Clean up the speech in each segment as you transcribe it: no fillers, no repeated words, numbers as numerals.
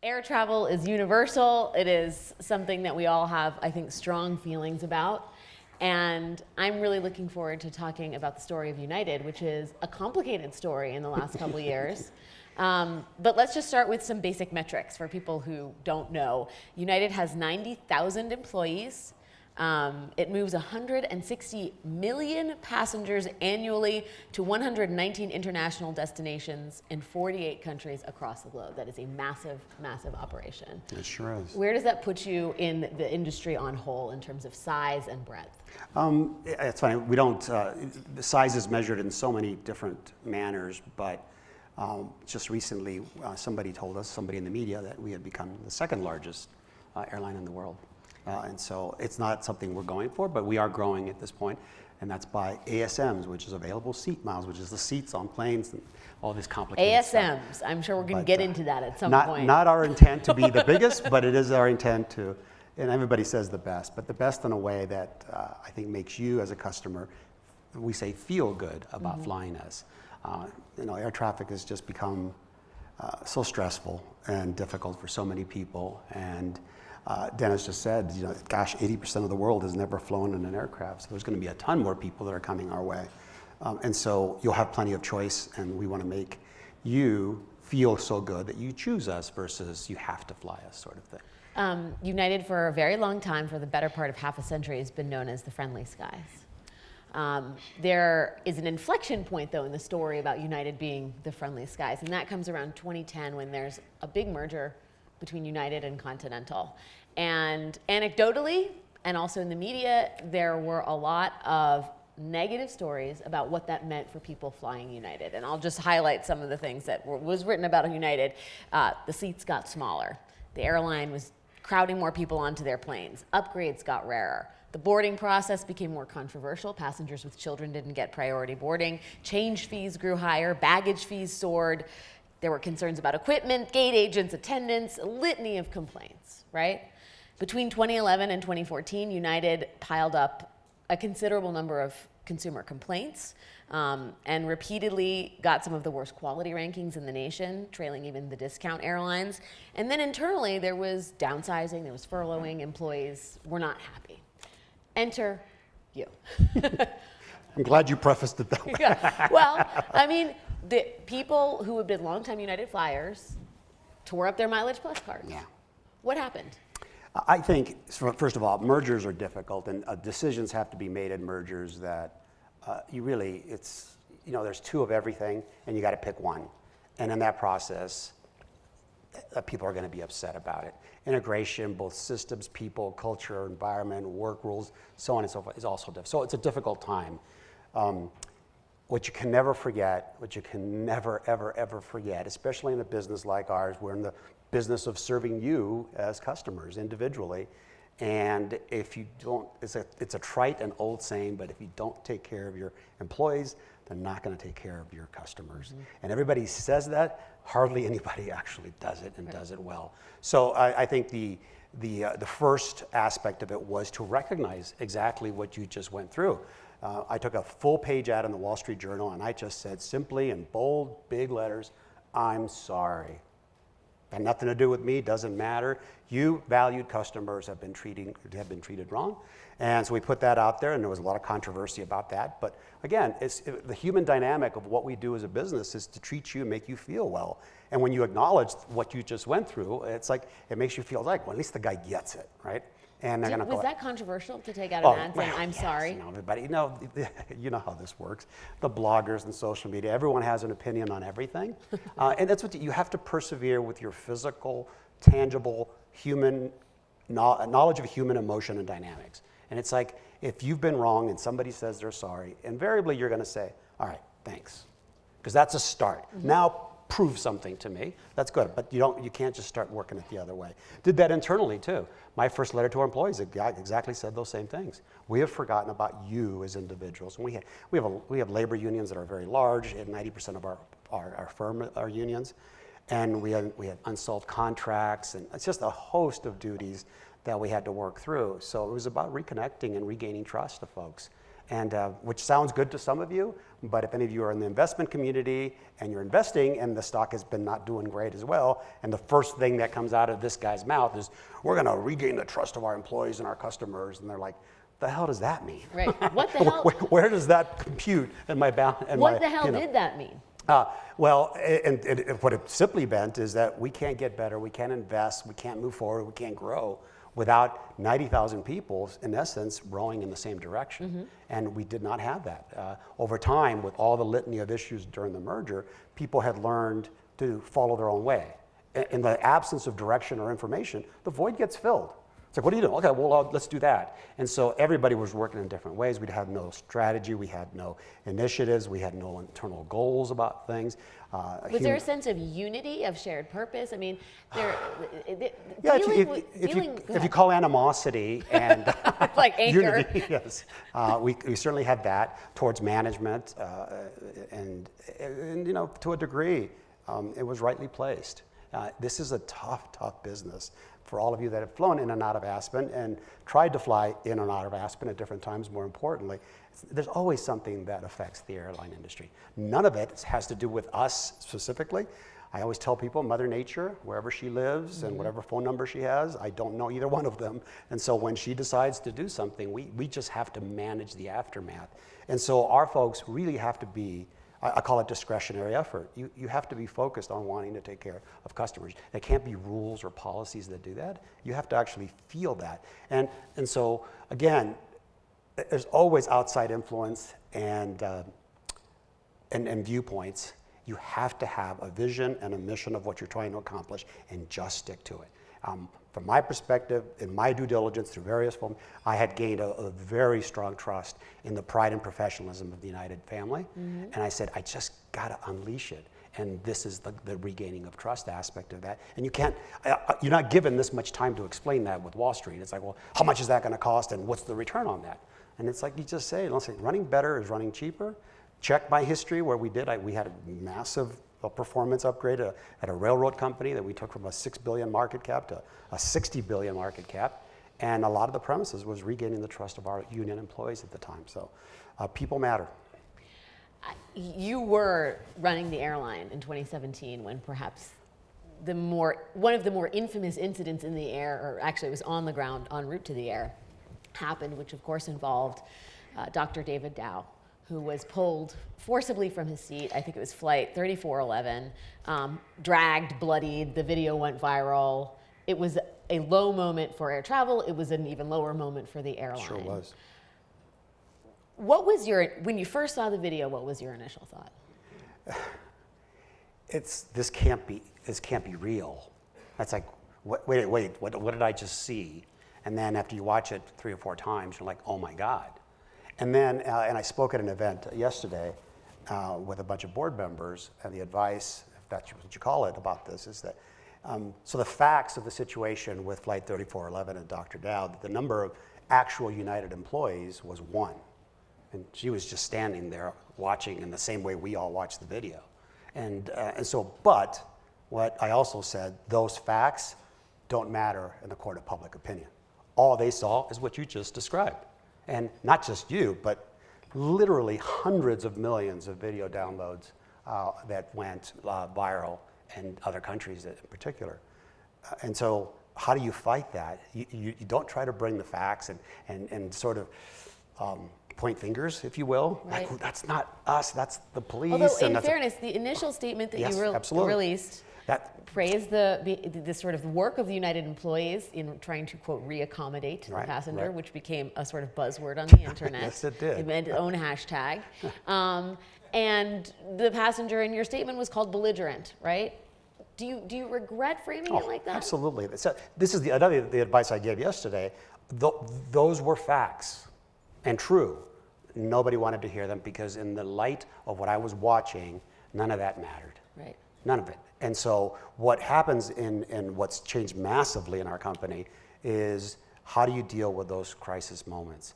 Air travel is universal. It is something that we all have, I think, strong feelings about. And I'm really looking forward to talking about the story of United, which is a complicated story in the last couple years. But let's just start with some basic metrics for people who don't know. United has 90,000 employees. It moves 160 million passengers annually to 119 international destinations in 48 countries across the globe. That is a massive, massive operation. It sure is. Where does that put you in the industry on whole in terms of size and breadth? It's funny, we don't, the size is measured in so many different manners, but just recently somebody told us, somebody in the media, that we had become the second largest airline in the world. And so it's not something we're going for, but we are growing at this point, and that's by ASMs, which is available seat miles, which is the seats on planes and all this complicated stuff. ASMs, I'm sure we're going to get into that at some point. Not our intent to be the biggest, but it is our intent to, and everybody says the best, but the best in a way that I think makes you as a customer, we say, feel good about flying us. Air traffic has just become so stressful and difficult for so many people, and Dennis just said, gosh, 80% of the world has never flown in an aircraft, so there's going to be a ton more people that are coming our way. And so you'll have plenty of choice, and we want to make you feel so good that you choose us versus you have to fly us sort of thing. United, for a very long time, for the better part of half a century, has been known as the friendly skies. There is an inflection point, though, in the story about United being the friendly skies, and that comes around 2010 when there's a big merger between United and Continental. And anecdotally, and also in the media, there were a lot of negative stories about what that meant for people flying United. And I'll just highlight some of the things that was written about United. The seats got smaller. The airline was crowding more people onto their planes. Upgrades got rarer. The boarding process became more controversial. Passengers with children didn't get priority boarding. Change fees grew higher. Baggage fees soared. There were concerns about equipment, gate agents, attendants, a litany of complaints, right? Between 2011 and 2014, United piled up a considerable number of consumer complaints and repeatedly got some of the worst quality rankings in the nation, trailing even the discount airlines. And then internally, there was downsizing, there was furloughing, employees were not happy. Enter you. I'm glad you prefaced it that way. Yeah. Well, I mean, the people who have been longtime United flyers tore up their Mileage Plus cards. Yeah. What happened? I think, first of all, mergers are difficult, and decisions have to be made in mergers that there's two of everything, and you got to pick one. And in that process, people are going to be upset about it. Integration, both systems, people, culture, environment, work rules, so on and so forth, is also difficult. So it's a difficult time. What you can never forget, what you can never, ever, ever forget, especially in a business like ours, we're in the business of serving you as customers individually. And if you don't, it's a trite and old saying, but if you don't take care of your employees, they're not going to take care of your customers. And everybody says that, hardly anybody actually does it and does it well. So I think the first aspect of it was to recognize exactly what you just went through. I took a full page ad in the Wall Street Journal, and I just said simply in bold, big letters, "I'm sorry." Had nothing to do with me, doesn't matter. You valued customers have been treated wrong. And so we put that out there, and there was a lot of controversy about that. But again, the human dynamic of what we do as a business is to treat you and make you feel well. And when you acknowledge what you just went through, it's like, it makes you feel like, well, at least the guy gets it, right? And they're Was that controversial to take out an ad saying, "I'm sorry"? Everybody, you know how this works. The bloggers and social media, everyone has an opinion on everything. And that's what you have to persevere with your physical, tangible, human knowledge of human emotion and dynamics. And it's like, if you've been wrong and somebody says they're sorry, invariably you're going to say, "All right, thanks," because that's a start. Now prove something to me. That's good, but you can't just start working it the other way. Did that internally too. My first letter to our employees exactly said those same things. We have forgotten about you as individuals. And we have labor unions that are very large, and 90% of our firm are unions, and we had unsolved contracts, and it's just a host of duties that we had to work through. So it was about reconnecting and regaining trust of folks. and which sounds good to some of you, but if any of you are in the investment community and you're investing and the stock has been not doing great as well, and the first thing that comes out of this guy's mouth is, we're going to regain the trust of our employees and our customers, and they're like, the hell does that mean? Right. What the hell? Where does that compute in my balance? What the hell did that mean? Well, and what it simply meant is that we can't get better, we can't invest, we can't move forward, we can't grow without 90,000 people, in essence, rowing in the same direction. And we did not have that. Over time, with all the litany of issues during the merger, people had learned to follow their own way. In the absence of direction or information, the void gets filled. It's like, what do you do? Okay, well, let's do that. And so everybody was working in different ways. We had no strategy, we had no initiatives, we had no internal goals about things. Was there a sense of unity, of shared purpose? I mean, if you call animosity and like anger. Unity, yes, we certainly had that towards management, and to a degree, it was rightly placed. This is a tough business. For all of you that have flown in and out of Aspen and tried to fly in and out of Aspen at different times, more importantly, there's always something that affects the airline industry. None of it has to do with us specifically. I always tell people, Mother Nature, wherever she lives and whatever phone number she has, I don't know either one of them. And so when she decides to do something, we just have to manage the aftermath. And so our folks really have to be, I call it discretionary effort. You have to be focused on wanting to take care of customers. There can't be rules or policies that do that. You have to actually feel that. And so, again, there's always outside influence and viewpoints. You have to have a vision and a mission of what you're trying to accomplish and just stick to it. From my perspective, in my due diligence through various forms, I had gained a very strong trust in the pride and professionalism of the United family. And I said, I just got to unleash it. And this is the regaining of trust aspect of that. And you can't, you're not given this much time to explain that with Wall Street. It's like, well, how much is that going to cost and what's the return on that? And it's like you just say, listen, running better is running cheaper. Check my history where we had a massive performance upgrade at a railroad company that we took from a $6 billion market cap to a $60 billion market cap. And a lot of the premises was regaining the trust of our union employees at the time. So people matter. You were running the airline in 2017 when perhaps one of the more infamous incidents in the air, or actually it was on the ground en route to the air, happened, which of course involved Dr. David Dow, who was pulled forcibly from his seat. I think it was flight 3411, dragged, bloodied. The video went viral. It was a low moment for air travel. It was an even lower moment for the airline. Sure was. When you first saw the video, what was your initial thought? This can't be real. That's like, wait, what did I just see? And then after you watch it 3 or 4 times, you're like, oh my God. And then, and I spoke at an event yesterday with a bunch of board members, and the advice, if that's what you call it, about this is that, so the facts of the situation with Flight 3411 and Dr. Dow, the number of actual United employees was 1. And she was just standing there watching in the same way we all watched the video. And so, but what I also said, those facts don't matter in the court of public opinion. All they saw is what you just described. And not just you, but literally hundreds of millions of video downloads that went viral in other countries in particular. And so how do you fight that? You don't try to bring the facts and sort of point fingers, if you will. Right. Like, that's not us, that's the police. Although, in fairness, the initial statement that you released praised the sort of work of the United employees in trying to, quote, reaccommodate the passenger, which became a sort of buzzword on the internet. Yes, it did. It made its own hashtag. And the passenger in your statement was called belligerent, right? Do you regret framing it like that? Absolutely. So this is the advice I gave yesterday. Those were facts and true. Nobody wanted to hear them because in the light of what I was watching, none of that mattered. Right. None of it. And so what happens in what's changed massively in our company is how do you deal with those crisis moments?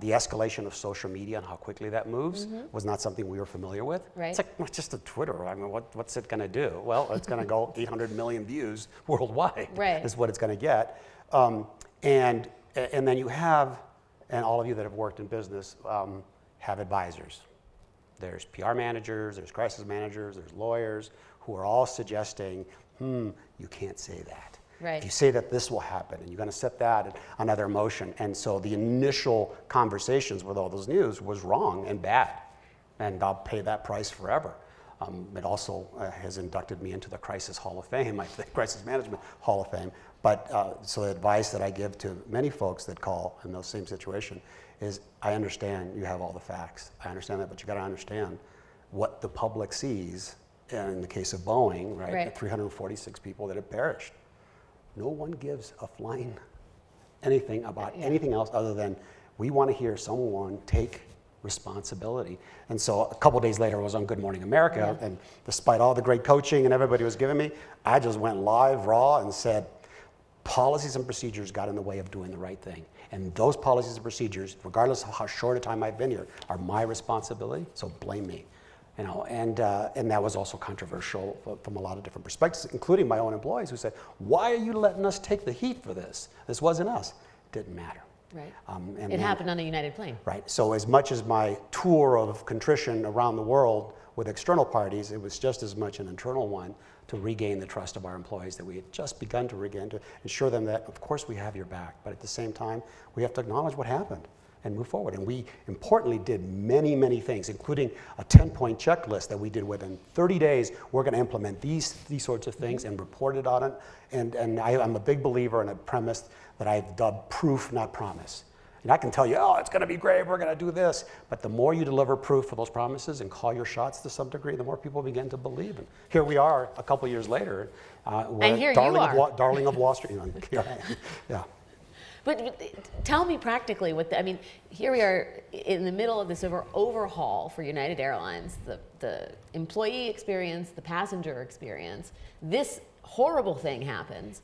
The escalation of social media and how quickly that moves was not something we were familiar with. Right. It's like, well, it's just a Twitter. I mean, what's it going to do? Well, it's going to go 800 million views worldwide. Right. Is what it's going to get. And then you have, and all of you that have worked in business have advisors. There's PR managers, there's crisis managers, there's lawyers who are all suggesting, you can't say that. Right. If you say that this will happen, and you're going to set that in another emotion. And so the initial conversations with all those news was wrong and bad, and I'll pay that price forever. It also has inducted me into the Crisis Hall of Fame, I think, Crisis Management Hall of Fame. But so the advice that I give to many folks that call in those same situation is, I understand you have all the facts. I understand that, but you got to understand what the public sees. And in the case of Boeing, right, the 346 people that have perished. No one gives a flying anything about anything else other than we want to hear someone take responsibility. And so a couple days later, I was on Good Morning America, and despite all the great coaching and everybody was giving me, I just went live, raw, and said, policies and procedures got in the way of doing the right thing. And those policies and procedures, regardless of how short a time I've been here, are my responsibility, so blame me. You know, and that was also controversial from a lot of different perspectives, including my own employees who said, why are you letting us take the heat for this? This wasn't us. It didn't matter. Right. It happened on a United plane. Right. So as much as my tour of contrition around the world with external parties, it was just as much an internal one to regain the trust of our employees that we had just begun to regain, to ensure them that, of course, we have your back, but at the same time, we have to acknowledge what happened and move forward. And we importantly did many, many things, including a 10-point checklist that we did within 30 days. We're going to implement these sorts of things and report it on it. And I'm a big believer in a premise that I've dubbed proof, not promise. And I can tell you, oh, it's going to be great, we're going to do this. But the more you deliver proof for those promises and call your shots to some degree, the more people begin to believe. And here we are a couple years later. And here you are. Darling of Wall Street. Yeah. But tell me practically I mean, here we are in the middle of this overhaul for United Airlines, the employee experience, the passenger experience. This horrible thing happens.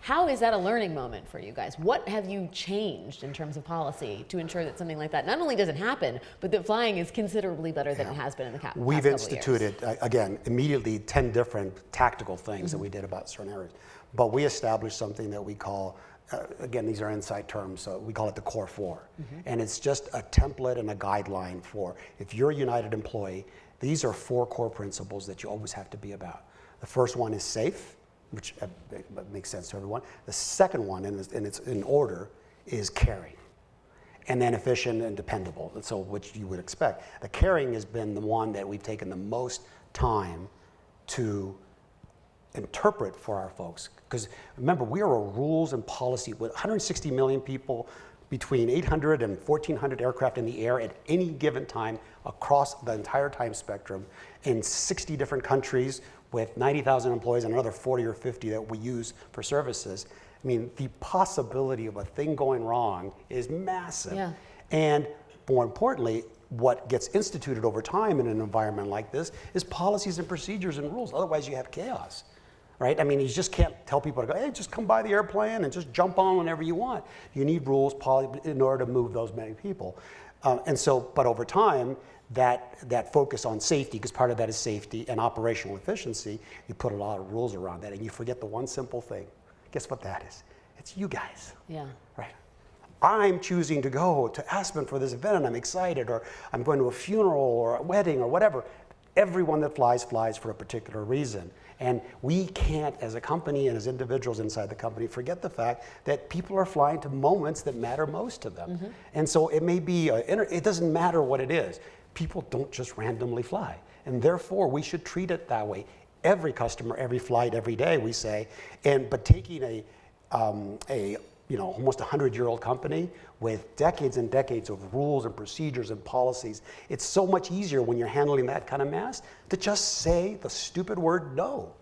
How is that a learning moment for you guys? What have you changed in terms of policy to ensure that something like that not only doesn't happen, but that flying is considerably better than it has been in the past couple We've years? instituted, again, immediately 10 different tactical things that we did about certain areas. But we established something that we call, again, these are inside terms, so we call it the Core 4. And it's just a template and a guideline for, if you're a United employee, these are 4 core principles that you always have to be about. The first one is safe, which makes sense to everyone. The second one, and it's in order, is caring. And then efficient and dependable, so which you would expect. The caring has been the one that we've taken the most time to interpret for our folks. Because remember, we are a rules and policy with 160 million people, between 800 and 1,400 aircraft in the air at any given time across the entire time spectrum in 60 different countries with 90,000 employees and another 40 or 50 that we use for services. I mean, the possibility of a thing going wrong is massive. Yeah. And more importantly, what gets instituted over time in an environment like this is policies and procedures and rules. Otherwise, you have chaos. Right? I mean, you just can't tell people to go, hey, just come by the airplane and just jump on whenever you want. You need rules in order to move those many people. And so, but over time, that focus on safety, because part of that is safety and operational efficiency, you put a lot of rules around that and you forget the one simple thing. Guess what that is? It's you guys. Yeah. Right? I'm choosing to go to Aspen for this event and I'm excited, or I'm going to a funeral or a wedding or whatever. Everyone that flies for a particular reason. And we can't, as a company and as individuals inside the company, forget the fact that people are flying to moments that matter most to them. And so it may be, it doesn't matter what it is. People don't just randomly fly. And therefore, we should treat it that way. Every customer, every flight, every day, we say. But taking a almost 100-year-old company with decades and decades of rules and procedures and policies, it's so much easier when you're handling that kind of mass to just say the stupid word no.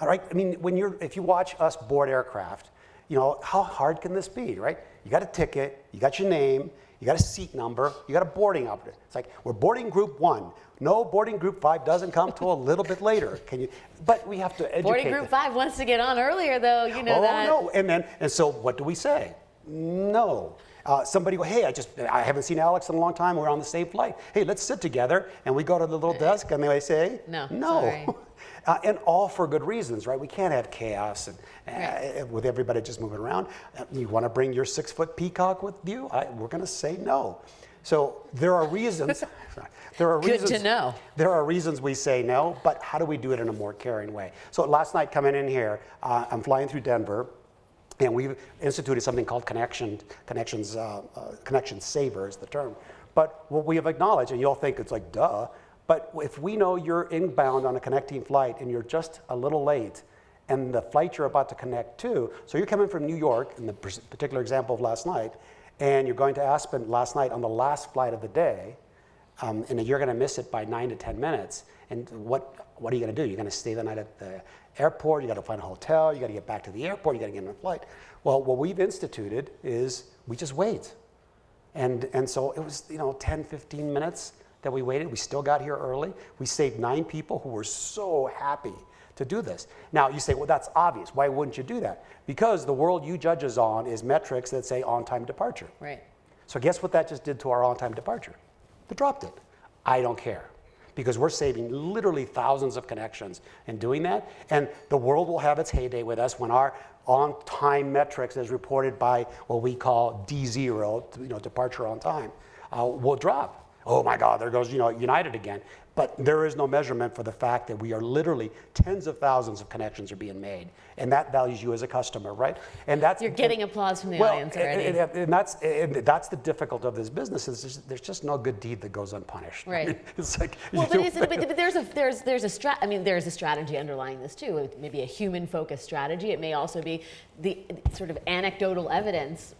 All right? I mean, if you watch us board aircraft, how hard can this be, right? You got a ticket, you got your name, you got a seat number, you got a boarding operator. It's like, we're boarding group 1. No, boarding group 5 doesn't come till a little bit later. But we have to educate. Boarding group 5 wants to get on earlier, though. You know that. Oh, no. And so what do we say? No. Somebody go, hey, I haven't seen Alex in a long time. We're on the same flight. Hey, let's sit together. And we go to the little desk and they say, no. No. And all for good reasons, right? We can't have chaos and with everybody just moving around. You want to bring your 6-foot peacock with you? We're going to say no. So there are reasons. Good to know. There are reasons we say no, but how do we do it in a more caring way? So last night coming in here, I'm flying through Denver, and we've instituted something called Connection Saver is the term. But what we have acknowledged, and you'll think it's like duh, but if we know you're inbound on a connecting flight and you're just a little late, and the flight you're about to connect to, so you're coming from New York, in the particular example of last night, and you're going to Aspen last night on the last flight of the day, and you're going to miss it by 9 to 10 minutes. And what are you going to do? You're going to stay the night at the airport. You got to find a hotel. You got to get back to the airport. You got to get on a flight. Well, what we've instituted is we just wait. And so it was 10, 15 minutes that we waited. We still got here early. We saved 9 people who were so happy to do this. Now you say, well, that's obvious. Why wouldn't you do that? Because the world you judge us on is metrics that say on-time departure. Right. So guess what that just did to our on-time departure? It dropped it. I don't care. Because we're saving literally thousands of connections in doing that. And the world will have its heyday with us when our on-time metrics, as reported by what we call D0, departure on time, will drop. Oh my God, there goes United again. But there is no measurement for the fact that we are literally tens of thousands of connections are being made, and that values you as a customer, right? And that's you're getting applause from the audience already. And that's the difficulty of this business is there's just no good deed that goes unpunished. Right. It's like well, but there's a strategy underlying this too. It may be a human-focused strategy. It may also be the sort of anecdotal evidence.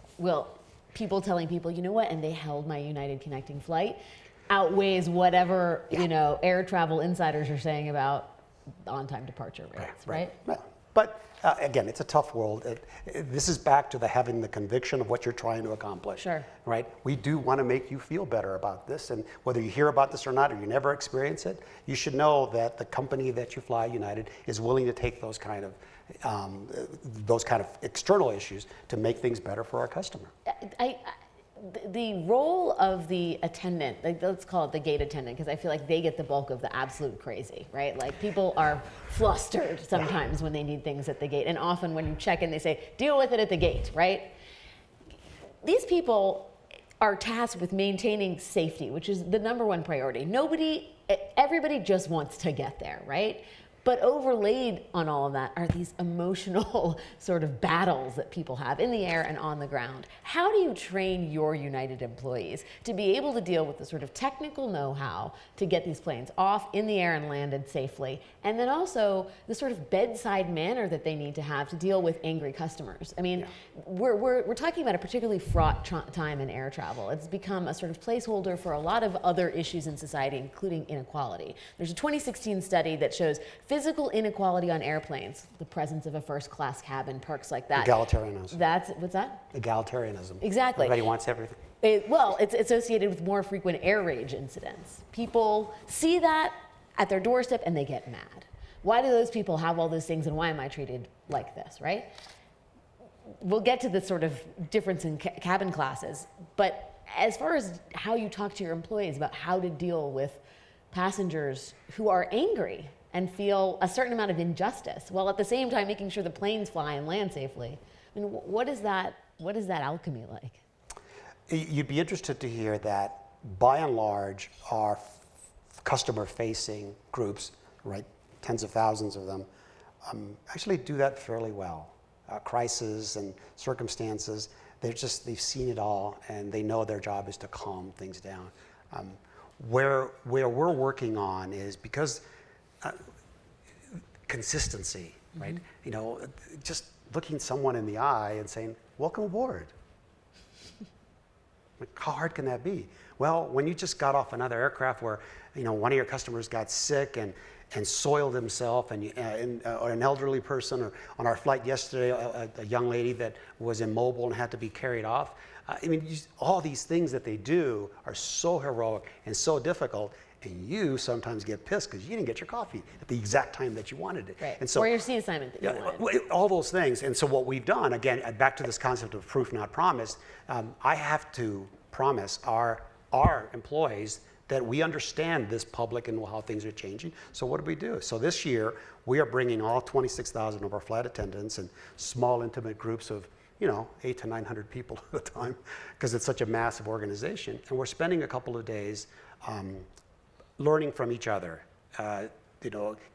People telling people, you know what, and they held my United connecting flight, outweighs whatever air travel insiders are saying about on-time departure rates, right? But again, it's a tough world. This is back to having the conviction of what you're trying to accomplish. Sure. Right? We do want to make you feel better about this, and whether you hear about this or not, or you never experience it, you should know that the company that you fly, United, is willing to take those kind of external issues to make things better for our customer. The role of the attendant, let's call it the gate attendant, because I feel like they get the bulk of the absolute crazy, right? Like people are flustered sometimes when they need things at the gate, and often when you check in, they say, deal with it at the gate, right? These people are tasked with maintaining safety, which is the number one priority. Everybody just wants to get there, right? But overlaid on all of that are these emotional sort of battles that people have in the air and on the ground. How do you train your United employees to be able to deal with the sort of technical know-how to get these planes off in the air and landed safely? And then also the sort of bedside manner that they need to have to deal with angry customers. I mean, we're talking about a particularly fraught time in air travel. It's become a sort of placeholder for a lot of other issues in society, including inequality. There's a 2016 study that shows physical inequality on airplanes, the presence of a first-class cabin, perks like that. Egalitarianism. What's that? Egalitarianism. Exactly. Everybody wants everything. It's associated with more frequent air rage incidents. People see that at their doorstep and they get mad. Why do those people have all those things and why am I treated like this, right? We'll get to the sort of difference in cabin classes, but as far as how you talk to your employees about how to deal with passengers who are angry and feel a certain amount of injustice, while at the same time making sure the planes fly and land safely. I mean, what is that alchemy like? You'd be interested to hear that by and large, our customer-facing groups, right, tens of thousands of them, actually do that fairly well. Crises and circumstances, they've seen it all, and they know their job is to calm things down. Where we're working on is because consistency, right? Just looking someone in the eye and saying, welcome aboard. Like, how hard can that be? Well, when you just got off another aircraft where, one of your customers got sick and soiled himself, or an elderly person, or on our flight yesterday, a young lady that was immobile and had to be carried off. All these things that they do are so heroic and so difficult, And you sometimes get pissed because you didn't get your coffee at the exact time that you wanted it. Right. And so, or your seat assignment that you wanted. all those things. And so what we've done, again, back to this concept of proof not promised, I have to promise our employees that we understand this public and how things are changing. So what do we do? So this year, we are bringing all 26,000 of our flight attendants in small, intimate groups of 800 to 900 people at a time, because it's such a massive organization. And we're spending a couple of days learning from each other,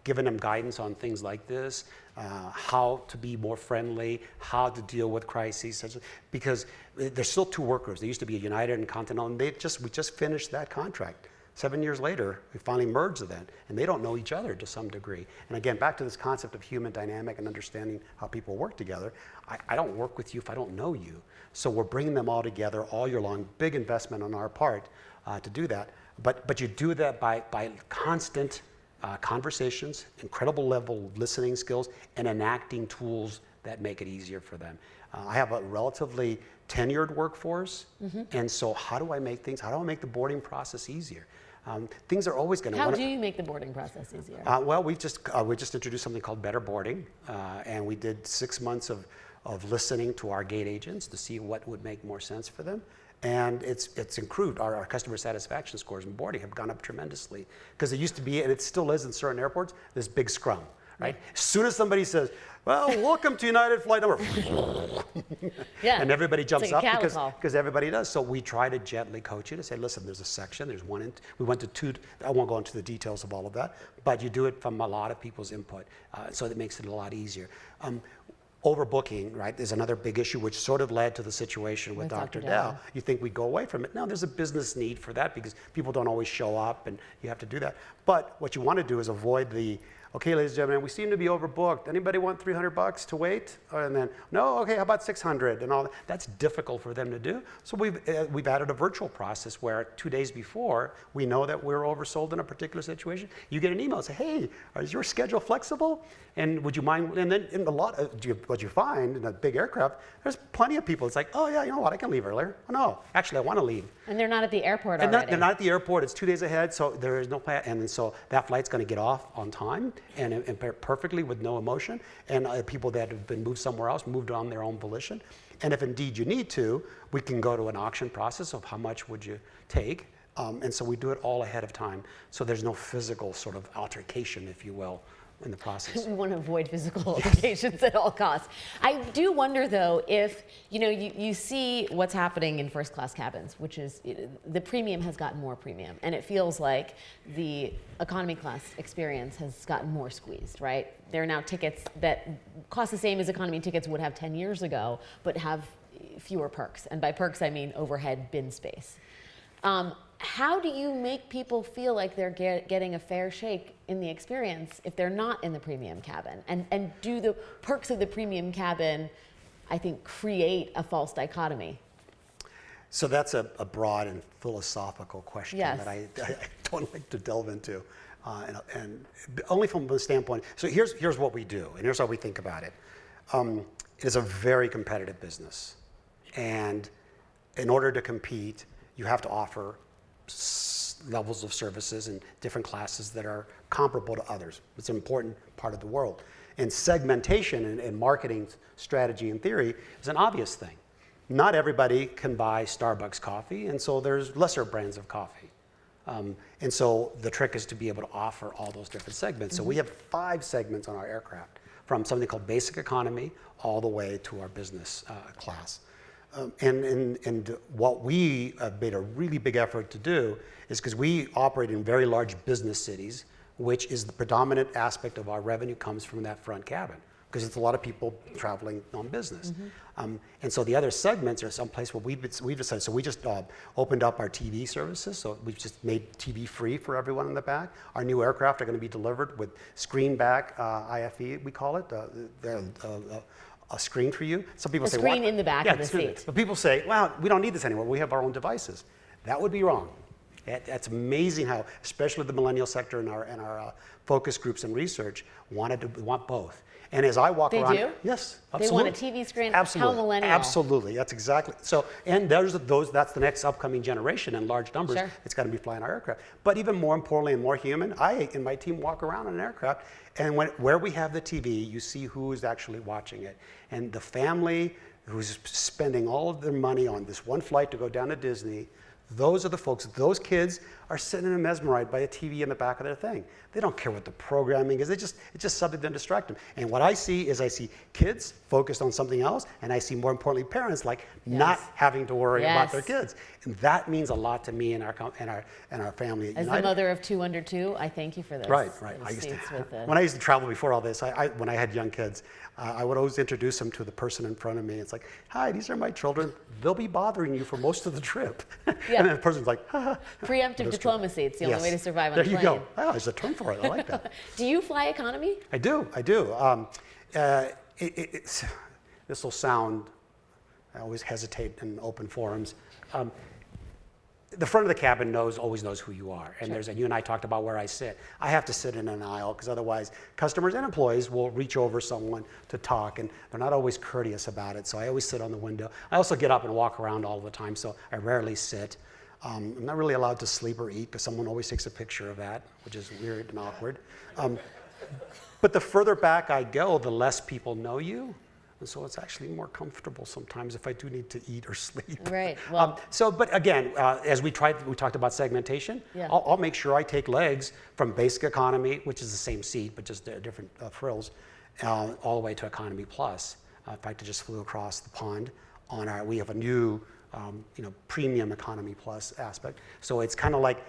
giving them guidance on things like this, how to be more friendly, how to deal with crises, because there's still two work groups. There used to be a United and Continental, and we just finished that contract. 7 years later, we finally merged them, and they don't know each other to some degree. And again, back to this concept of human dynamic and understanding how people work together, I don't work with you if I don't know you. So we're bringing them all together all year long, big investment on our part to do that. But you do that by constant conversations, incredible level listening skills, and enacting tools that make it easier for them. I have a relatively tenured workforce, and so how do I make the boarding process easier? Things are always going to. How do you make the boarding process easier? Well, we just introduced something called Better Boarding, and we did 6 months of listening to our gate agents to see what would make more sense for them. And it's improved. Our customer satisfaction scores in boarding have gone up tremendously, because it used to be, and it still is in certain airports, this big scrum, right? As soon as somebody says, well, welcome to United flight number, and everybody jumps up because everybody does. So we try to gently coach you to say, listen, there's a section, there's one, we went to two, I won't go into the details of all of that, but you do it from a lot of people's input, so that makes it a lot easier. Overbooking, right, is another big issue, which sort of led to the situation with Dr. Dow. You think we go away from it. No, there's a business need for that, because people don't always show up, and you have to do that. But what you want to do is avoid the, okay, ladies and gentlemen, we seem to be overbooked. Anybody want $300 to wait? And then, no, okay, how about 600 and all that? That's difficult for them to do. So we've added a virtual process where 2 days before we know that we're oversold in a particular situation, you get an email and say, hey, is your schedule flexible? And would you mind? And then in what you find in a big aircraft, there's plenty of people. It's like, oh yeah, you know what? I can leave earlier. Oh no, actually, I want to leave. And they're not at the airport already. They're not at the airport. It's 2 days ahead, so there is no plan. And then so that flight's going to get off on time and perfectly with no emotion. And people that have been moved somewhere else moved on their own volition. And if indeed you need to, we can go to an auction process of how much would you take. And so we do it all ahead of time, so there's no physical sort of altercation, if you will, in the process. We want to avoid physical altercations at all costs. I do wonder, though, if you see what's happening in first class cabins, which is the premium has gotten more premium, and it feels like the economy class experience has gotten more squeezed, right? There are now tickets that cost the same as economy tickets would have 10 years ago, but have fewer perks. And by perks, I mean overhead bin space. How do you make people feel like they're getting a fair shake in the experience if they're not in the premium cabin? And do the perks of the premium cabin, I think, create a false dichotomy? So that's a broad and philosophical question that I don't like to delve into, and only from the standpoint. So here's what we do, and here's how we think about it. It is a very competitive business, and in order to compete, you have to offer levels of services and different classes that are comparable to others. It's an important part of the world. And segmentation and marketing strategy in theory is an obvious thing. Not everybody can buy Starbucks coffee, and so there's lesser brands of coffee. And so the trick is to be able to offer all those different segments. So we have 5 segments on our aircraft, from something called basic economy all the way to our business class. And what we have made a really big effort to do is, because we operate in very large business cities, which is the predominant aspect of our revenue comes from that front cabin, because it's a lot of people traveling on business. And so the other segments are someplace where we've decided, so we just opened up our TV services, so we've just made TV free for everyone in the back. Our new aircraft are going to be delivered with screen back IFE, we call it, a screen for you. Some people say, a screen in the back of the seat. But people say, well, we don't need this anymore. We have our own devices. That would be wrong. It's amazing how, especially the millennial sector and our focus groups and research, want both. And as I walk around, do? yes, They absolutely. want a TV screen. Absolutely. How millennial? Absolutely. That's exactly. So, and there's those. That's the next upcoming generation in large numbers. Sure. It's going to be flying our aircraft. But even more importantly and more human, I and my team walk around in an aircraft, and where we have the TV, you see who's actually watching it, and the family who's spending all of their money on this one flight to go down to Disney. Those are the folks, those kids are sitting and mesmerized by a TV in the back of their thing. They don't care what the programming is. It's just something to distract them. And what I see is kids focused on something else, and I see more importantly parents not having to worry about their kids. And that means a lot to me and our family at As United. the mother of 2 under 2, I thank you for this. Right. When I used to travel before all this, when I had young kids, I would always introduce them to the person in front of me. It's like, hi, these are my children. They'll be bothering you for most of the trip. Yeah. And then the person's like, ha. Preemptive diplomacy. It's the only way to survive on there a plane. There you go. Oh, there's a term for it. I like that. Do you fly economy? I do. This will sound, I always hesitate in open forums. The front of the cabin always knows who you are. And Sure. you and I talked about where I sit. I have to sit in an aisle because otherwise customers and employees will reach over someone to talk, and they're not always courteous about it. So I always sit on the window. I also get up and walk around all the time, so I rarely sit. I'm not really allowed to sleep or eat because someone always takes a picture of that, which is weird and awkward. But the further back I go, the less people know you. And so it's actually more comfortable sometimes if I do need to eat or sleep. Right. Well, but again, as we talked about segmentation. Yeah. I'll make sure I take legs from basic economy, which is the same seat but just different frills, all the way to economy plus. In fact, I just flew across the pond we have a new, premium economy plus aspect. So it's kind of like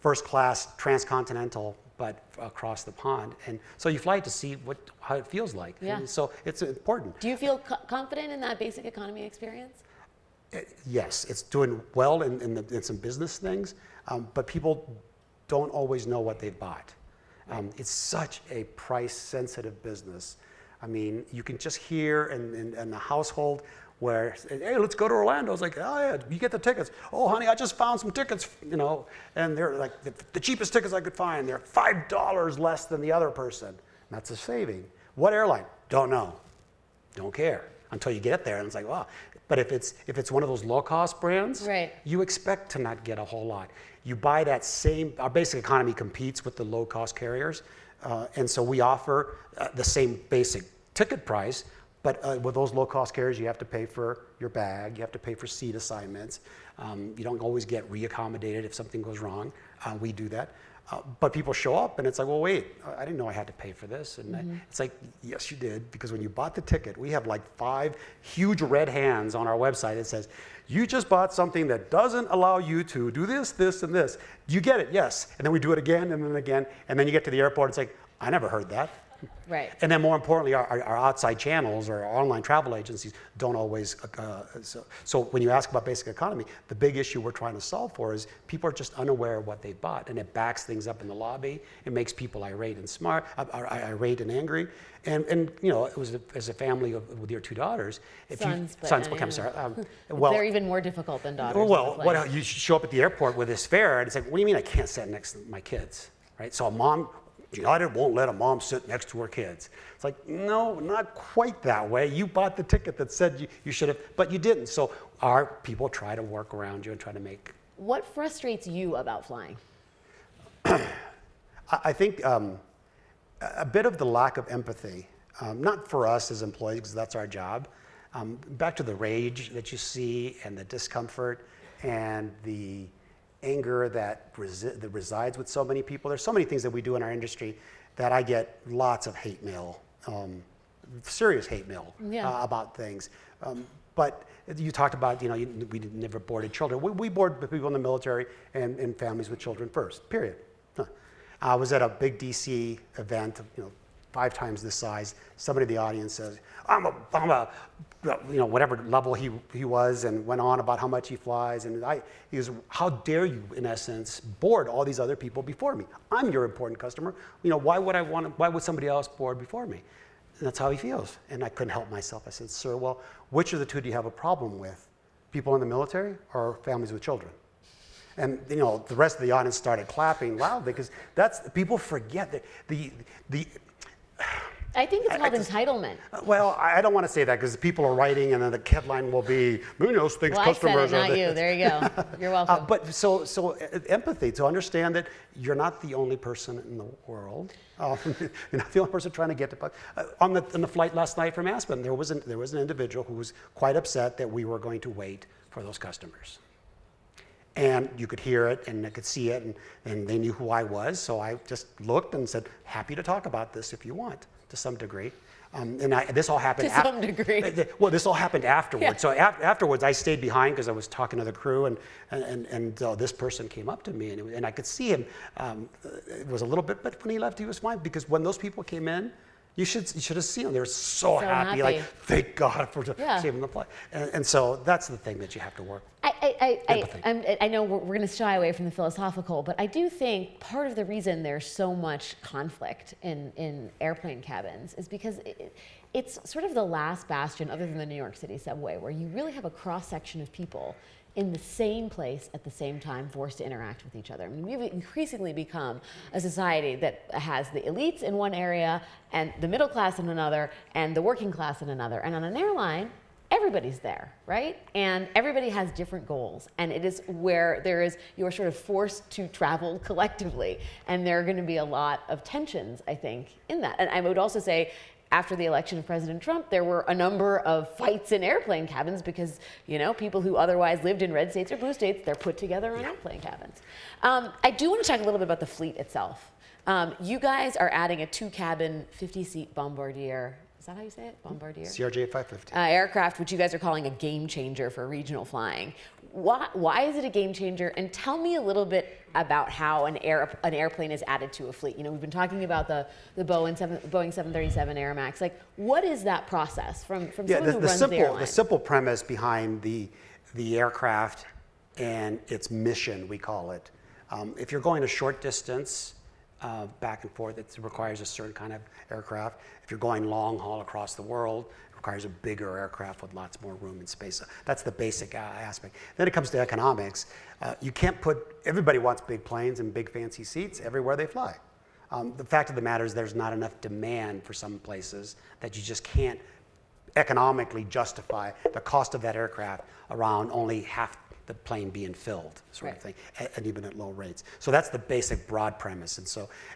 first class transcontinental, but across the pond. And so you fly to see how it feels like. Yeah. And so it's important. do you feel confident in that basic economy experience? Yes, it's doing well in some business things, but people don't always know what they've bought. It's such a price-sensitive business. I mean, you can just hear in the household where, hey, let's go to Orlando. It's like, oh yeah, you get the tickets. Oh honey, I just found some tickets, and they're like the cheapest tickets I could find. They're $5 less than the other person. That's a saving. What airline? Don't know. Don't care until you get there, and it's like, wow. But if it's one of those low-cost brands, right, you expect to not get a whole lot. You buy that same. Our basic economy competes with the low-cost carriers, and so we offer the same basic ticket price. But with those low-cost carriers, you have to pay for your bag. You have to pay for seat assignments. You don't always get reaccommodated if something goes wrong. We do that. But people show up, and it's like, well, wait, I didn't know I had to pay for this. And it's like, yes, you did, because when you bought the ticket, we have like 5 huge red hands on our website that says, you just bought something that doesn't allow you to do this, this, and this. Do you get it? Yes. And then we do it again, and then again. And then you get to the airport, it's like, I never heard that. Right. And then more importantly, our outside channels or our online travel agencies don't always, so when you ask about basic economy, the big issue we're trying to solve for is people are just unaware of what they bought, and it backs things up in the lobby. It makes people irate and angry. And it was as a family with your 2 daughters. Sons, I'm sorry. They're even more difficult than daughters. Well, you show up at the airport with this fare, and it's like, what do you mean I can't sit next to my kids, right? So a mom, United won't let a mom sit next to her kids. It's like, no, not quite that way. You bought the ticket that said you should have, but you didn't. So our people try to work around you and try to make. What frustrates you about flying? I think a bit of the lack of empathy, not for us as employees, because that's our job. Back to the rage that you see and the discomfort and the anger that resides with so many people. There's so many things that we do in our industry that I get lots of hate mail, serious hate mail about things. But you talked about, we never boarded children. We board people in the military and families with children first, period. I was at a big DC event, 5 times this size. Somebody in the audience says, I'm a whatever level he was, and went on about how much he flies. And he goes, how dare you, in essence, board all these other people before me? I'm your important customer. Why would somebody else board before me? And that's how he feels. And I couldn't help myself. I said, sir, well, which of the two do you have a problem with? People in the military or families with children? And you know, the rest of the audience started clapping loudly because people forget that the I think it's called entitlement. Well, I don't want to say that because people are writing, and then the headline will be Munoz thinks Well, customers I said it, are not you. There you go. You're welcome. But so empathy, to understand that you're not the only person in the world. You're not the only person trying to get to. On the flight last night from Aspen, there was an individual who was quite upset that we were going to wait for those customers. And you could hear it, and I could see it, and they knew who I was. So I just looked and said, happy to talk about this if you want, to some degree. This all happened to some degree. Well, this all happened afterwards. Yeah. So afterwards, I stayed behind because I was talking to the crew, and this person came up to me, and I could see him. It was a little bit, but when he left, he was fine, because when those people came in, you should have seen them. They were so happy, like, thank God for saving the flight. And so that's the thing that you have to work. I know we're going to shy away from the philosophical, but I do think part of the reason there's so much conflict in airplane cabins is because it's sort of the last bastion, other than the New York City subway, where you really have a cross-section of people in the same place at the same time, forced to interact with each other. I mean, we've increasingly become a society that has the elites in one area and the middle class in another and the working class in another. And on an airline, everybody's there, right? And everybody has different goals. And it is where you're sort of forced to travel collectively. And there are going to be a lot of tensions, I think, in that. And I would also say, after the election of President Trump, there were a number of fights in airplane cabins because, you know, people who otherwise lived in red states or blue states, they're put together in airplane cabins. I do want to talk a little bit about the fleet itself. You guys are adding a 2-cabin, 50-seat Bombardier. Is that how you say it? Bombardier? CRJ 550. Aircraft, which you guys are calling a game changer for regional flying. Why is it a game changer? And tell me a little bit about how an airplane is added to a fleet. You know, we've been talking about the Boeing 737 Air Max. Like, what is that process from someone who runs the airline? The simple premise behind the aircraft and its mission, we call it. If you're going a short distance, back and forth, it requires a certain kind of aircraft. If you're going long haul across the world, it requires a bigger aircraft with lots more room and space. So that's the basic aspect. Then it comes to economics. You can't everybody wants big planes and big fancy seats everywhere they fly. The fact of the matter is there's not enough demand for some places that you just can't economically justify the cost of that aircraft around only half the plane being filled, sort of thing, and even at low rates. So that's the basic broad premise.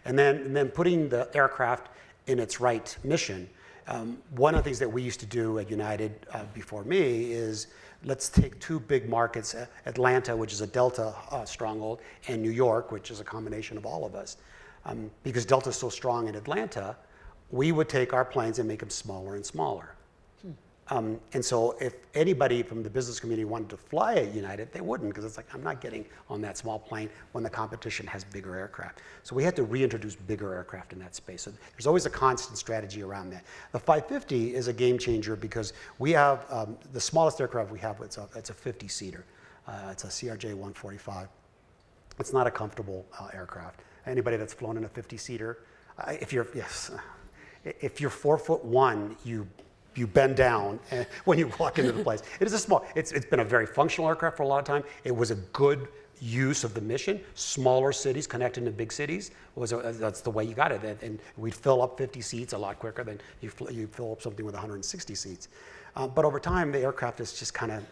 And then putting the aircraft in its right mission. One of the things that we used to do at United before me is let's take 2 big markets, Atlanta, which is a Delta stronghold, and New York, which is a combination of all of us. Because Delta is so strong in Atlanta, we would take our planes and make them smaller and smaller. And so if anybody from the business community wanted to fly at United, they wouldn't, because it's like, I'm not getting on that small plane when the competition has bigger aircraft. So we had to reintroduce bigger aircraft in that space. So there's always a constant strategy around that. The 550 is a game changer because we have the smallest aircraft we have, it's a 50-seater. It's a CRJ 145. It's not a comfortable aircraft. Anybody that's flown in a 50-seater, if you're 4'1", you bend down when you walk into the place. It is it's been a very functional aircraft for a lot of time. It was a good use of the mission. Smaller cities connecting to big cities, that's the way you got it. And we'd fill up 50 seats a lot quicker than you fill up something with 160 seats. But over time, the aircraft is just kind of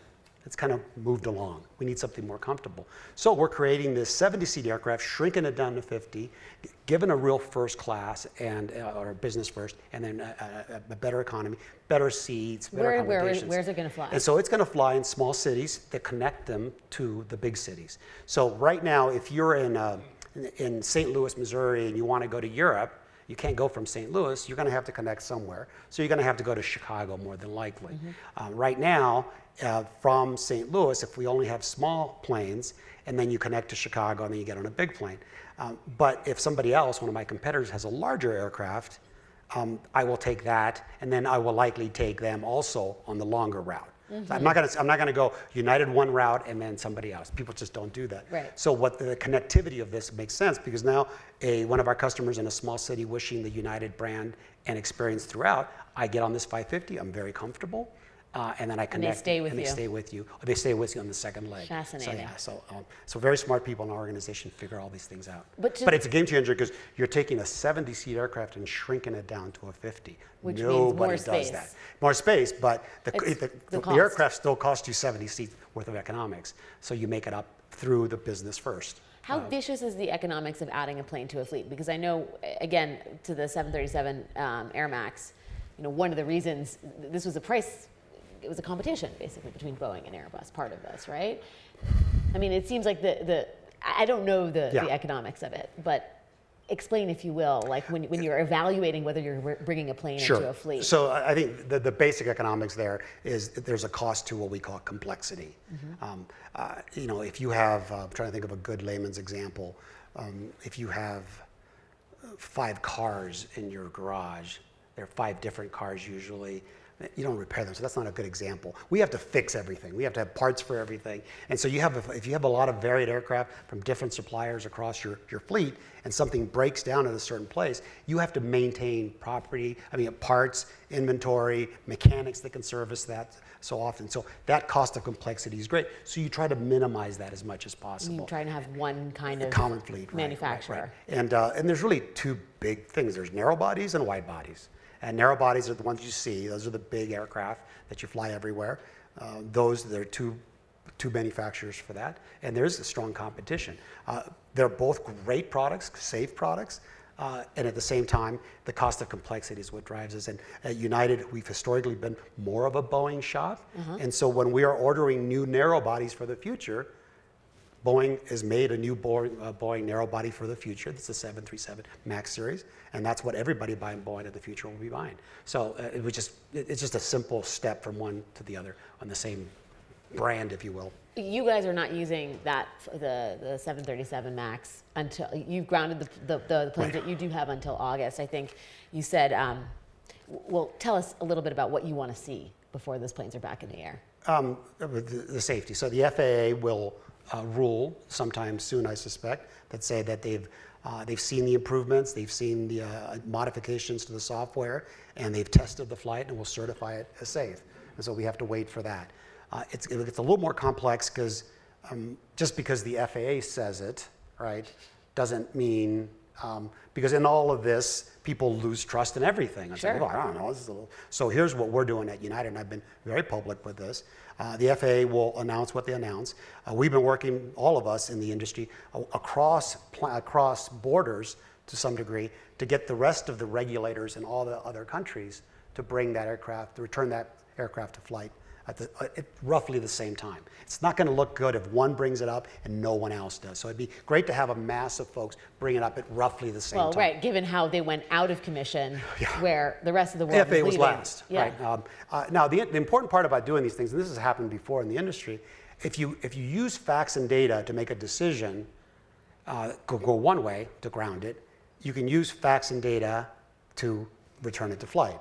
moved along. We need something more comfortable. So we're creating this 70-seat aircraft, shrinking it down to 50, given a real first class or business first, and then a better economy, better seats, better accommodations. Where's it going to fly? And so it's going to fly in small cities that connect them to the big cities. So right now, if you're in St. Louis, Missouri, and you want to go to Europe, you can't go from St. Louis. You're going to have to connect somewhere. So you're going to have to go to Chicago more than likely. Right now, from St. Louis, if we only have small planes, and then you connect to Chicago, and then you get on a big plane. But if somebody else, one of my competitors, has a larger aircraft, I will take that, and then I will likely take them also on the longer route. So I'm not going to go United one route and then somebody else. People just don't do that. Right. So what the connectivity of this makes sense, because now one of our customers in a small city wishing the United brand and experience throughout, I get on this 550. I'm very comfortable. and then I connect. And they stay with and you. They stay with you. Or they stay with you on the second leg. Fascinating. So very smart people in our organization figure all these things out. But it's a game changer because you're taking a 70-seat aircraft and shrinking it down to a 50. Which means Nobody more does space. that. More space, but the cost. aircraft still costs you 70 seats worth of economics. So you make it up through the business first. How vicious is the economics of adding a plane to a fleet? Because I know, again, to the 737 Air Max, one of the reasons this was it was a competition basically between Boeing and Airbus, part of this, right? I mean, it seems like I don't know the economics of it, but explain, if you will, like when you're evaluating whether you're bringing a plane into a fleet. So I think the basic economics there is there's a cost to what we call complexity. If you have, I'm trying to think of a good layman's example, if you have 5 cars in your garage, there are 5 different cars usually, you don't repair them, so that's not a good example. We have to fix everything. We have to have parts for everything. And so if you have a lot of varied aircraft from different suppliers across your fleet, and something breaks down at a certain place, you have to maintain parts, inventory, mechanics that can service that so often. So that cost of complexity is great. So you try to minimize that as much as possible. You try to have one kind of common fleet manufacturer. Right. And there's really 2 big things. There's narrow bodies and wide bodies. And narrow bodies are the ones you see. Those are the big aircraft that you fly everywhere. There are two manufacturers for that, and there's a strong competition. They're both great products, safe products, and at the same time, the cost of complexity is what drives us. And at United, we've historically been more of a Boeing shop, and so when we are ordering new narrow bodies for the future, Boeing has made a new Boeing narrow body for the future. That's the 737 MAX series, and that's what everybody buying Boeing in the future will be buying. So it's just a simple step from one to the other on the same brand, if you will. You guys are not using the 737 MAX until you've grounded the planes that you do have until August. I think you said, well, tell us a little bit about what you want to see before those planes are back in the air. The safety. So the FAA will rule sometime soon, I suspect, that say that they've seen the improvements, they've seen the modifications to the software, and they've tested the flight and will certify it as safe. And so we have to wait for that. It's a little more complex because just because the FAA says it, right, doesn't mean, because in all of this, people lose trust in everything. Sure. Say, well, I don't know. So here's what we're doing at United, and I've been very public with this. The FAA will announce what they announce. We've been working, all of us in the industry, across borders to some degree, to get the rest of the regulators in all the other countries to bring that aircraft, to return that aircraft to flight at roughly the same time. It's not going to look good if one brings it up and no one else does. So it'd be great to have a mass of folks bring it up at roughly the same time. Well, right, given how they went out of commission, where the rest of the world FAA was leaving. last. Right. Now, the important part about doing these things, and this has happened before in the industry, if you use facts and data to make a decision, go one way to ground it, you can use facts and data to return it to flight.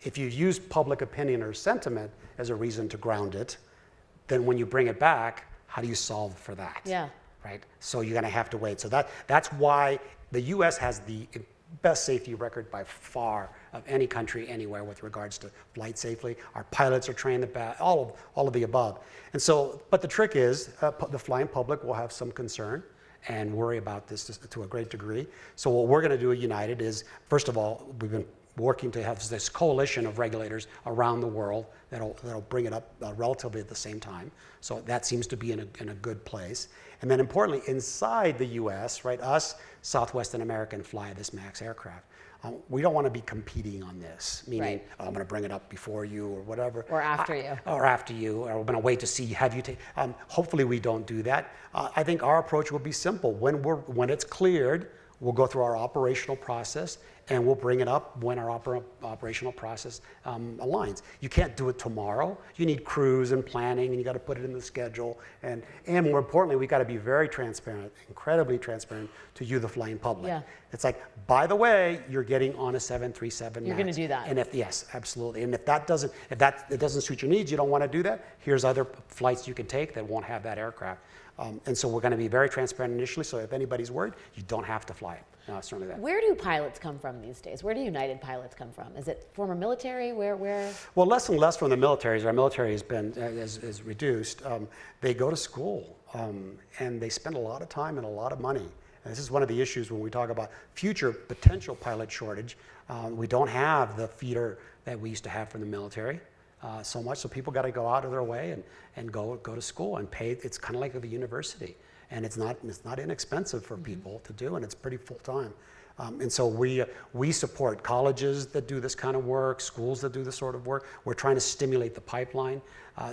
If you use public opinion or sentiment as a reason to ground it, then when you bring it back, how do you solve for that? Yeah. Right? So you're going to have to wait. So that's why the U.S. has the best safety record by far of any country anywhere with regards to flight safely. Our pilots are trained the best, all of the above. And so, but the trick is the flying public will have some concern and worry about this to a great degree. So what we're going to do at United is, first of all, we've been working to have this coalition of regulators around the world that'll bring it up relatively at the same time. So that seems to be in a good place. And then importantly, inside the U.S., right, us, Southwest and American fly this MAX aircraft. We don't want to be competing on this, meaning I'm going to bring it up before you or whatever. Or after you. Or after you, or we're going to wait to see, have you take, hopefully we don't do that. I think our approach will be simple. When it's cleared, we'll go through our operational process and we'll bring it up when our operational process aligns. You can't do it tomorrow. You need crews and planning, and you got to put it in the schedule. And more importantly, we got to be very transparent, incredibly transparent to you, the flying public. Yeah. It's like, by the way, you're getting on a 737 MAX. You're going to do that. And yes, absolutely. And if it doesn't suit your needs, you don't want to do that. Here's other flights you can take that won't have that aircraft. And so we're going to be very transparent initially. So if anybody's worried, you don't have to fly it. No, certainly that. Where do pilots come from these days? Where do United pilots come from? Is it former military? Where? Well, less and less from the military. As our military has been is reduced. They go to school and they spend a lot of time and a lot of money. And this is one of the issues when we talk about future potential pilot shortage. We don't have the feeder that we used to have from the military so much. So people got to go out of their way and go to school and pay. It's kind of like the university, and it's not inexpensive for people to do, and it's pretty full time. And so we support colleges that do this kind of work, schools that do this sort of work. We're trying to stimulate the pipeline.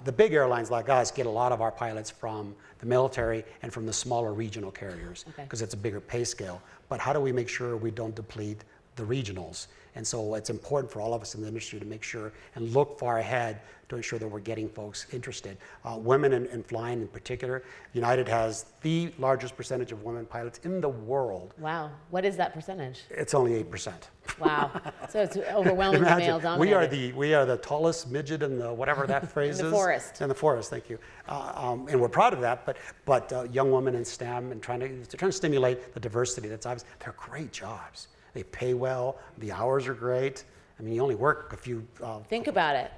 The big airlines like us get a lot of our pilots from the military and from the smaller regional carriers because it's a bigger pay scale. But how do we make sure we don't deplete the regionals? And so it's important for all of us in the industry to make sure and look far ahead to ensure that we're getting folks interested. Women in flying in particular, United has the largest percentage of women pilots in the world. Wow. What is that percentage? It's only 8%. Wow. So it's overwhelmingly male dominated. We are the tallest midget in the whatever that phrase is. In the forest. In the forest, thank you. And we're proud of that, but young women in STEM and trying to stimulate the diversity that's obvious. They're great jobs. They pay well, the hours are great. I mean, you only work a few... Think about it.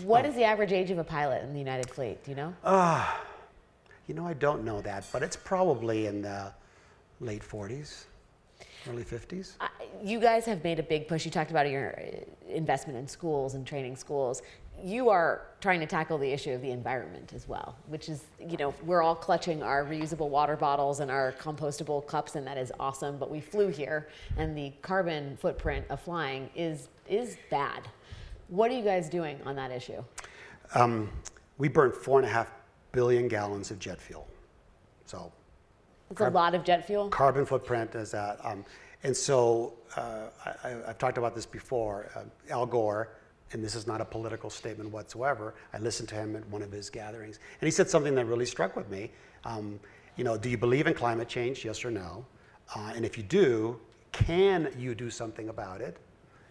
What is the average age of a pilot in the United fleet? Do you know? I don't know that, but it's probably in the late 40s, early 50s. You guys have made a big push. You talked about your investment in schools and training schools. You are trying to tackle the issue of the environment as well, which is, we're all clutching our reusable water bottles and our compostable cups, and that is awesome, but we flew here, and the carbon footprint of flying is bad. What are you guys doing on that issue? We burn 4.5 billion gallons of jet fuel. So it's a lot of jet fuel? Carbon footprint is that. And so I've talked about this before. Al Gore, and this is not a political statement whatsoever, I listened to him at one of his gatherings, and he said something that really struck with me. Do you believe in climate change, yes or no? And if you do, can you do something about it?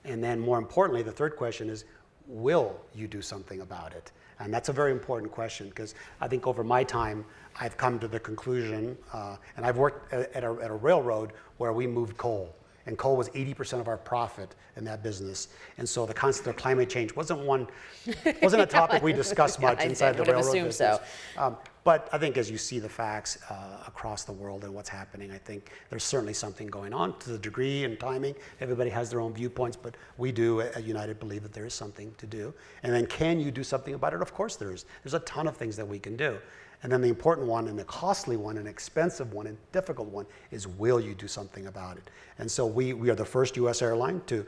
And then more importantly, the third question is, will you do something about it? And that's a very important question, because I think over my time, I've come to the conclusion, and I've worked at a railroad where we moved coal. And coal was 80% of our profit in that business. And so the concept of climate change wasn't a topic we discussed much inside the railroad business. So. But I think as you see the facts across the world and what's happening, I think there's certainly something going on. To the degree and timing, everybody has their own viewpoints, but we do at United believe that there is something to do. And then can you do something about it? Of course there is. There's a ton of things that we can do. And then the important one and the costly one and expensive one and difficult one is, will you do something about it? And so we are the first U.S. airline to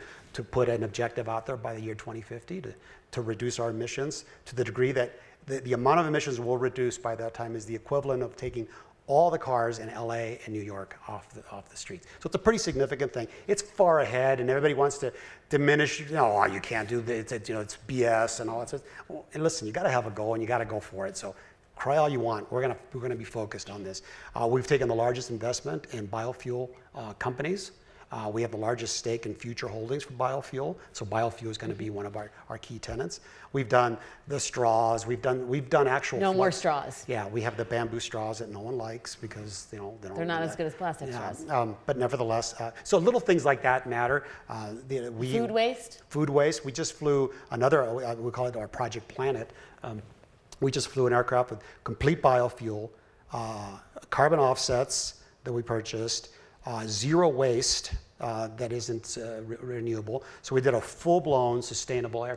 put an objective out there by the year 2050 to reduce our emissions to the degree that the amount of emissions we'll reduce by that time is the equivalent of taking all the cars in LA and New York off the streets. So it's a pretty significant thing. It's far ahead, and everybody wants to diminish, you can't do this, it's BS and all that stuff. Well, and listen, you got to have a goal and you got to go for it. So cry all you want. We're gonna be focused on this. We've taken the largest investment in biofuel companies. We have the largest stake in future holdings for biofuel. So biofuel is going to be one of our key tenants. We've done the straws. We've done actual. No more straws. Yeah, we have the bamboo straws that no one likes because they're not as good as plastic straws. But nevertheless, so little things like that matter. Food waste. Food waste. We just flew another. We call it our Project Planet. We just flew an aircraft with complete biofuel, carbon offsets that we purchased, zero waste that isn't renewable. So we did a full-blown sustainable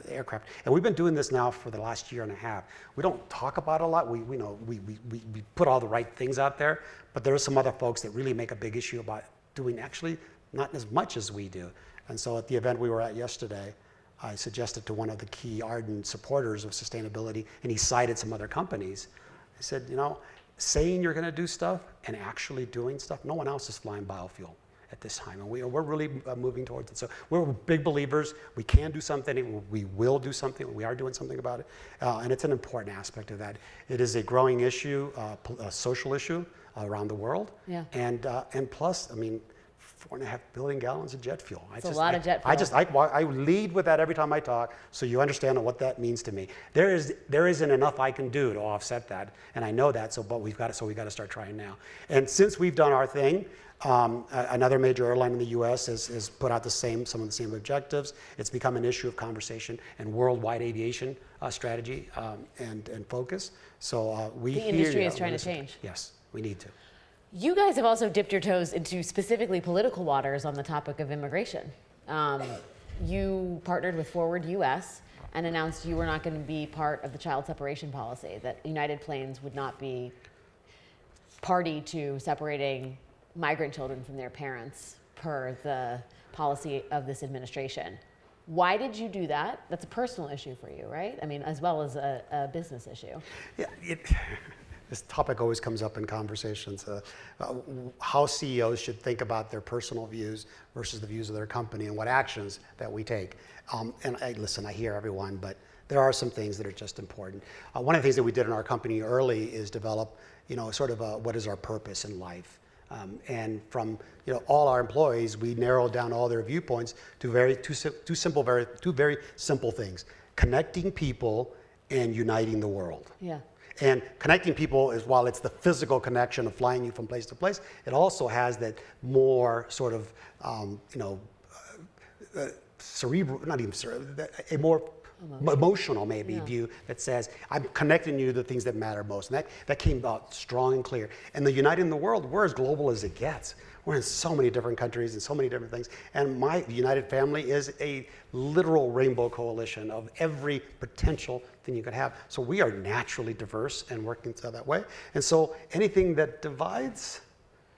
aircraft. And we've been doing this now for the last year and a half. We don't talk about it a lot. We put all the right things out there, but there are some other folks that really make a big issue about doing actually not as much as we do. And so at the event we were at yesterday, I suggested to one of the key ardent supporters of sustainability, and he cited some other companies. I said, saying you're going to do stuff and actually doing stuff, no one else is flying biofuel at this time. And we're really moving towards it. So we're big believers. We can do something. We will do something. We are doing something about it. And it's an important aspect of that. It is a growing issue, a social issue around the world. Yeah. And plus, 4.5 billion gallons of jet fuel. It's a lot of jet fuel. I lead with that every time I talk, so you understand what that means to me. There isn't enough I can do to offset that, and I know that. So we've got to start trying now. And since we've done our thing, another major airline in the U.S. has put out some of the same objectives. It's become an issue of conversation and worldwide aviation strategy and focus. So the industry is trying to change. Yes, we need to. You guys have also dipped your toes into specifically political waters on the topic of immigration. You partnered with Forward US and announced you were not going to be part of the child separation policy, that United Planes would not be party to separating migrant children from their parents per the policy of this administration. Why did you do that? That's a personal issue for you, right? I mean, as well as a business issue. Yeah, this topic always comes up in conversations, how CEOs should think about their personal views versus the views of their company and what actions that we take. And I hear everyone, but there are some things that are just important. One of the things that we did in our company early is develop, what is our purpose in life? And from all our employees, we narrowed down all their viewpoints to two very simple things: connecting people and uniting the world. Yeah. And connecting people is, while it's the physical connection of flying you from place to place, it also has that more sort of, cerebral, not even cerebral, a more emotional maybe view that says, I'm connecting you to the things that matter most. And that came out strong and clear. And the uniting the world, we're as global as it gets. We're in so many different countries and so many different things. And my United family is a literal rainbow coalition of every potential thing you could have. So we are naturally diverse and working that way. And so anything that divides,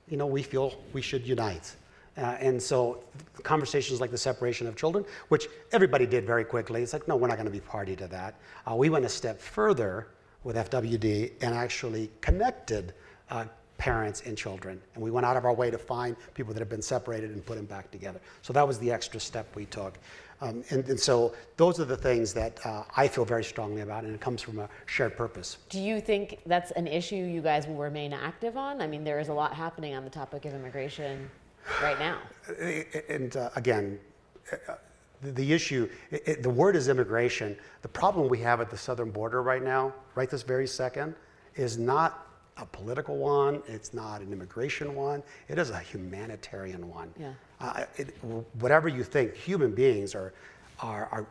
we feel we should unite. And so conversations like the separation of children, which everybody did very quickly, it's like, no, we're not going to be party to that. We went a step further with FWD and actually connected parents and children. And we went out of our way to find people that have been separated and put them back together. So that was the extra step we took. And so those are the things that I feel very strongly about, and it comes from a shared purpose. Do you think that's an issue you guys will remain active on? I mean, there is a lot happening on the topic of immigration right now. And again, the issue, the word is immigration. The problem we have at the southern border right now, right this very second, is not a political one. It's not an immigration one. It is a humanitarian one. Yeah. Whatever you think, human beings are,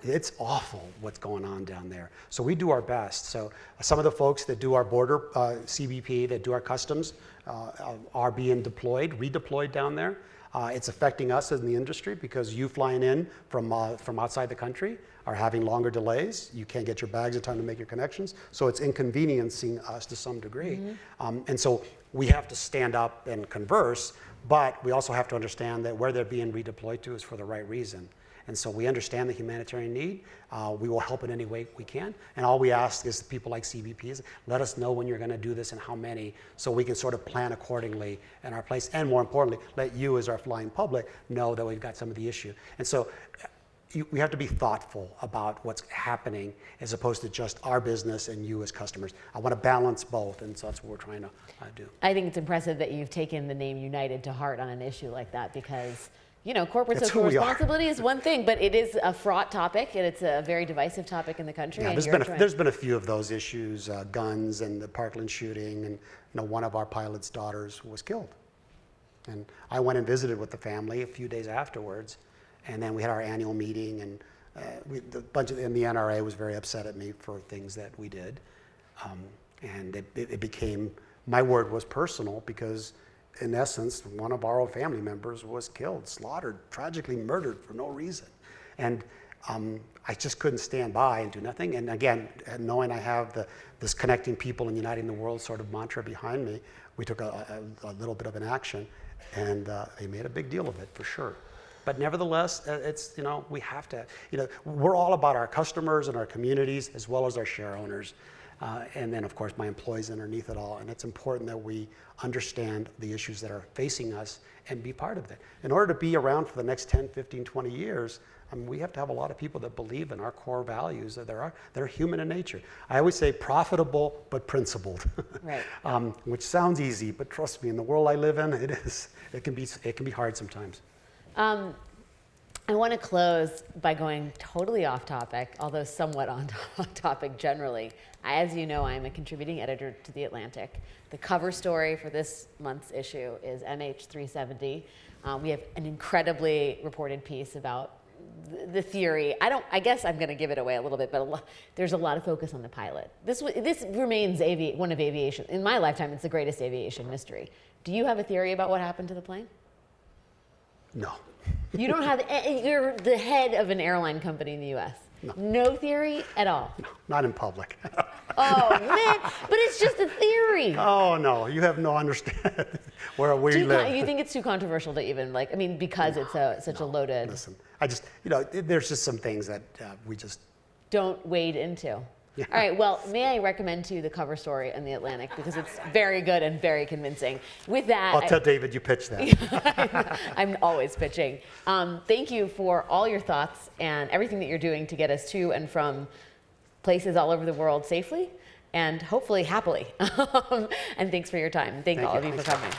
it's awful what's going on down there. So we do our best. So some of the folks that do our border, CBP, that do our customs, are being redeployed down there. It's affecting us in the industry because you flying in from outside the country are having longer delays. You can't get your bags in time to make your connections. So it's inconveniencing us to some degree. Mm-hmm. And so we have to stand up and converse, but we also have to understand that where they're being redeployed to is for the right reason. And so we understand the humanitarian need. We will help in any way we can. And all we ask is people like CBP is let us know when you're going to do this and how many, so we can sort of plan accordingly in our place. And more importantly, let you as our flying public know that we've got some of the issue. And so we have to be thoughtful about what's happening as opposed to just our business and you as customers. I want to balance both, and so that's what we're trying to do. I think it's impressive that you've taken the name United to heart on an issue like that because corporate social responsibility is one thing, but it is a fraught topic, and it's a very divisive topic in the country. Yeah, there's been a few of those issues, guns and the Parkland shooting, and one of our pilot's daughters was killed. And I went and visited with the family a few days afterwards, and then we had our annual meeting, and the NRA was very upset at me for things that we did, and it became, my word was personal because, in essence, one of our own family members was killed, slaughtered, tragically murdered for no reason. And I just couldn't stand by and do nothing. And again, knowing I have this connecting people and uniting the world sort of mantra behind me, we took a little bit of an action, and they made a big deal of it for sure. But nevertheless, it's, we have to, we're all about our customers and our communities as well as our share owners. and then of course my employees underneath it all. And it's important that we understand the issues that are facing us and be part of it. In order to be around for the next 10, 15, 20 years, I mean, we have to have a lot of people that believe in our core values, that they're human in nature. I always say profitable but principled, Right. Which sounds easy, but trust me, in the world I live in, it is. It can be hard sometimes. I want to close by going totally off topic, although somewhat on topic generally. As you know, I'm a contributing editor to The Atlantic. The cover story for this month's issue is MH370. We have an incredibly reported piece about the theory. I guess I'm going to give it away a little bit, but there's a lot of focus on the pilot. This remains one of aviation. In my lifetime, it's the greatest aviation mystery. Do you have a theory about what happened to the plane? No. You don't have, you're the head of an airline company in the US. No theory at all? No, not in public. Oh, man, but it's just a theory. Oh, no, you have no understanding where we live. You think it's too controversial to even, because it's such a loaded... Listen, there's just some things that we just... Don't wade into. Yeah. All right, well, may I recommend to you the cover story in The Atlantic, because it's very good and very convincing. With that... I'll tell David you pitched that. I'm always pitching. Thank you for all your thoughts and everything that you're doing to get us to and from places all over the world safely and hopefully happily. And thanks for your time. Thank all of you for coming.